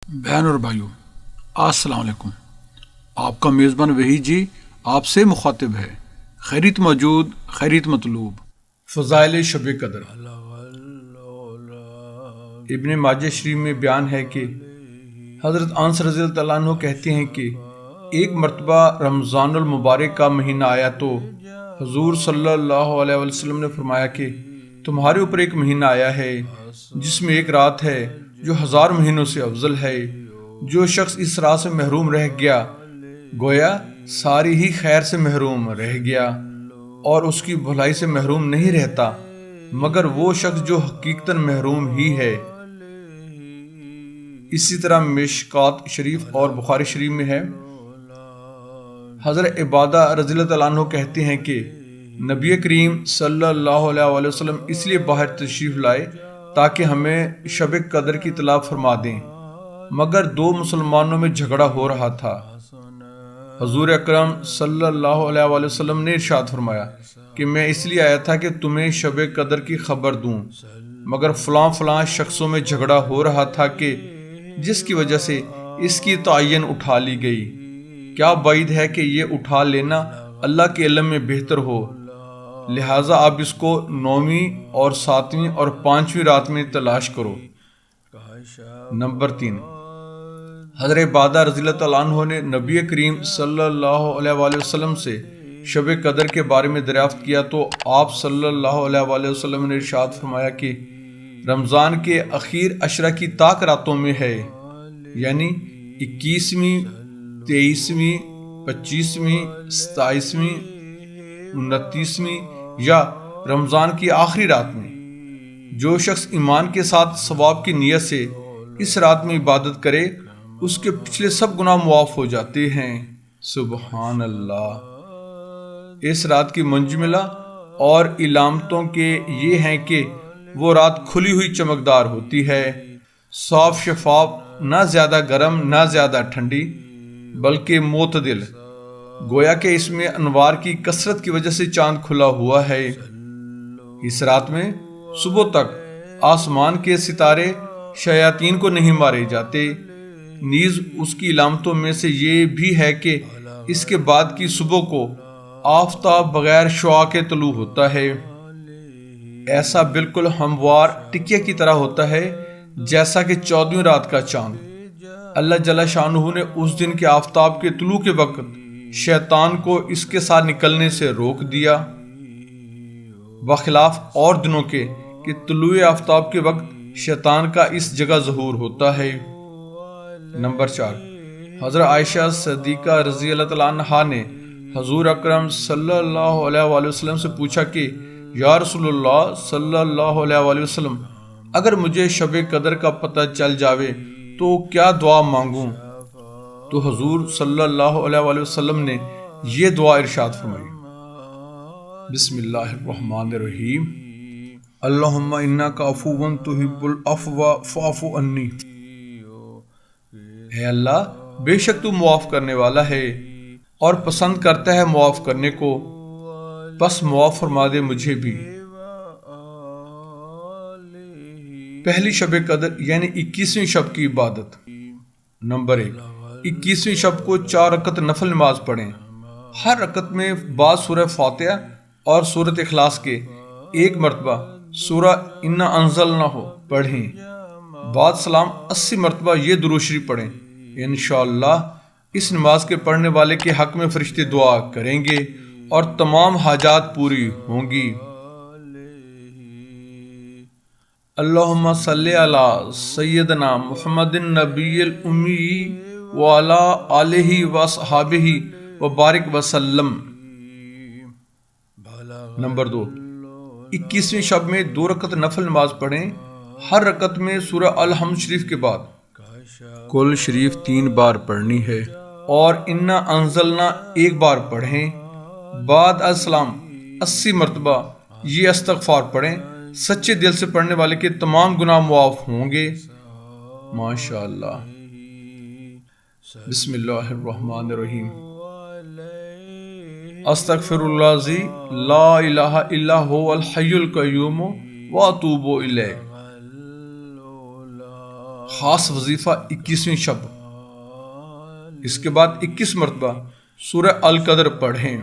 بہن اور بھائیوں، السلام علیکم۔ آپ کا میزبان وحید جی آپ سے مخاطب ہے۔ خیریت موجود، خیریت مطلوب۔ فضائل شب قدر۔ ابن ماجہ شریف میں بیان ہے کہ حضرت انس رضی اللہ عنہ کہتے ہیں کہ ایک مرتبہ رمضان المبارک کا مہینہ آیا تو حضور صلی اللہ علیہ وسلم نے فرمایا کہ تمہارے اوپر ایک مہینہ آیا ہے جس میں ایک رات ہے جو 1000 مہینوں سے افضل ہے۔ جو شخص اس رات سے محروم رہ گیا گویا ساری ہی خیر سے محروم رہ گیا، اور اس کی بھلائی سے محروم نہیں رہتا مگر وہ شخص جو حقیقتاً محروم ہی ہے۔ اسی طرح مشکات شریف اور بخاری شریف میں ہے۔ حضرت عبادہ رضی اللہ عنہ کہتے ہیں کہ نبی کریم صلی اللہ علیہ وآلہ وسلم اس لیے باہر تشریف لائے تاکہ ہمیں شب قدر کی اطلاع فرما دیں، مگر دو مسلمانوں میں جھگڑا ہو رہا تھا۔ حضور اکرم صلی اللہ علیہ وآلہ وسلم نے ارشاد فرمایا کہ میں اس لیے آیا تھا کہ تمہیں شب قدر کی خبر دوں، مگر فلاں فلاں شخصوں میں جھگڑا ہو رہا تھا کہ جس کی وجہ سے اس کی تعین اٹھا لی گئی۔ کیا بعید ہے کہ یہ اٹھا لینا اللہ کے علم میں بہتر ہو، لہٰذا آپ اس کو 9ویں اور 7ویں اور 5ویں رات میں تلاش کرو۔ نمبر 3، حضرت عبادہ رضی اللہ عنہ نے نبی کریم صلی اللہ علیہ وآلہ وسلم سے شب قدر کے بارے میں دریافت کیا تو آپ صلی اللہ علیہ وآلہ وسلم نے ارشاد فرمایا کہ رمضان کے اخیر عشرہ کی طاق راتوں میں ہے، یعنی 21ویں، 23ویں، 25ویں، 27ویں، 29ویں یا رمضان کی آخری رات میں۔ جو شخص ایمان کے ساتھ ثواب کی نیت سے اس رات میں عبادت کرے اس کے پچھلے سب گناہ معاف ہو جاتے ہیں۔ سبحان اللہ۔ اس رات کی منجملہ اور علامتوں کے یہ ہیں کہ وہ رات کھلی ہوئی چمکدار ہوتی ہے، صاف شفاف، نہ زیادہ گرم نہ زیادہ ٹھنڈی بلکہ معتدل، گویا کہ اس میں انوار کی کثرت کی وجہ سے چاند کھلا ہوا ہے۔ اس رات میں صبح تک آسمان کے ستارے شیاطین کو نہیں مارے جاتے۔ نیز اس کی علامتوں میں سے یہ بھی ہے کہ اس کے بعد کی صبح کو آفتاب بغیر شعاع کے طلوع ہوتا ہے۔ ایسا بالکل ہموار ٹکیا کی طرح ہوتا ہے جیسا کہ 14ویں رات کا چاند۔ اللہ جل شانہ نے اس دن کے آفتاب کے طلوع کے وقت شیطان کو اس کے ساتھ نکلنے سے روک دیا، بخلاف اور دنوں کے کہ طلوع آفتاب کے وقت شیطان کا اس جگہ ظہور ہوتا ہے۔ نمبر 4، حضرت عائشہ صدیقہ رضی اللہ عنہا نے حضور اکرم صلی اللہ علیہ وآلہ وسلم سے پوچھا کہ یا رسول اللہ صلی اللہ علیہ وآلہ وسلم، اگر مجھے شب قدر کا پتہ چل جاوے تو کیا دعا مانگوں؟ تو حضور صلی اللہ علیہ وآلہ وسلم نے یہ دعا ارشاد فرمائی، بسم اللہ الرحمن الرحیم، اللہم انک عفو تحب العفو فاعف عنی۔ اے اللہ، بے شک تو معاف کرنے والا ہے اور پسند کرتا ہے معاف کرنے کو، بس معاف فرما دے مجھے بھی۔ پہلی شب قدر یعنی 21ویں شب کی عبادت۔ نمبر 1، 21ویں شب کو 4 رکعت نفل نماز پڑھیں۔ ہر رکعت میں بعد سورہ فاتحہ اور سورۃ اخلاص کے 1 مرتبہ سورہ انا انزلناہ پڑھیں۔ بعد سلام 80 مرتبہ یہ درود شریف پڑھیں۔ انشاءاللہ اس نماز کے پڑھنے والے کے حق میں فرشتے دعا کریں گے اور تمام حاجات پوری ہوں گی۔ اللہم صلی علی سیدنا محمد النبی الامی وعلی آلہ وصحابہ وبارک وسلم۔ نمبر 2، 21ویں شب میں 2 رکعت نفل نماز پڑھیں۔ ہر رکعت میں سورہ الحمد شریف کے بعد کل شریف 3 بار پڑھنی ہے اور انا انزلنا 1 بار پڑھیں۔ بعد السلام 80 مرتبہ یہ استغفار پڑھیں۔ سچے دل سے پڑھنے والے کے تمام گناہ معاف ہوں گے۔ ماشاءاللہ۔ بسم اللہ الرحمن الرحیم، استغفر اللہ الذی لا الہ الا هو الحی القیوم واتوب الیہ۔ خاص وظیفہ 21ویں شب۔ اس کے بعد 21 مرتبہ سورہ القدر پڑھیں۔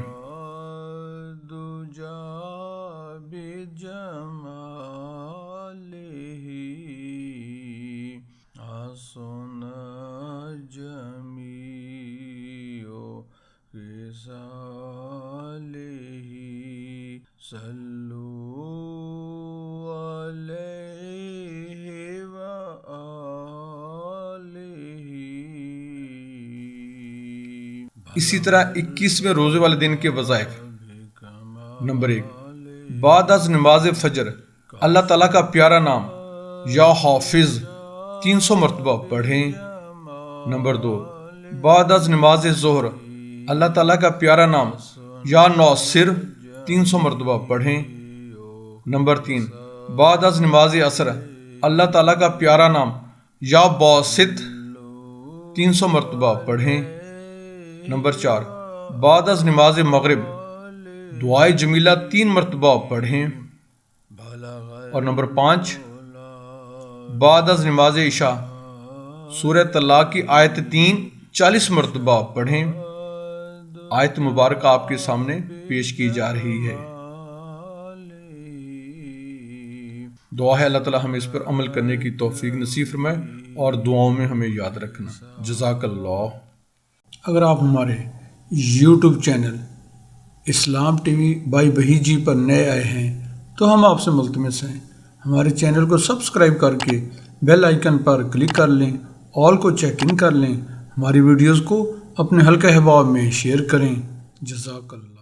اسی طرح 21ویں روزے والے دن کے وظائف۔ نمبر 1، بعد از نماز فجر اللہ تعالیٰ کا پیارا نام یا حافظ 300 مرتبہ پڑھیں۔ نمبر 2، بعد از نماز ظہر اللہ تعالیٰ کا پیارا نام یا ناصر 300 مرتبہ پڑھیں۔ نمبر 3، بعد از نماز عصر اللہ تعالیٰ کا پیارا نام یا باسط 300 مرتبہ پڑھیں۔ نمبر 4، بعد از نماز مغرب دعائے جمیلہ 3 مرتبہ پڑھیں۔ اور نمبر 5، بعد از نماز عشاء سورہ طلاق کی آیت 3 40 مرتبہ پڑھیں۔ آیت مبارکہ آپ کے سامنے پیش کی جا رہی ہے۔ دعا ہے اللہ تعالی ہمیں اس پر عمل کرنے کی توفیق نصیب فرمائے اور دعاؤں میں ہمیں یاد رکھنا۔ جزاک اللہ۔ اگر آپ ہمارے یوٹیوب چینل اسلام T V by Waheed ji پر نئے آئے ہیں تو ہم آپ سے ملتمس ہیں ہمارے چینل کو سبسکرائب کر کے بیل آئیکن پر کلک کر لیں، آل کو چیک ان کر لیں، ہماری ویڈیوز کو اپنے حلقہ احباب میں شیئر کریں۔ جزاک اللہ۔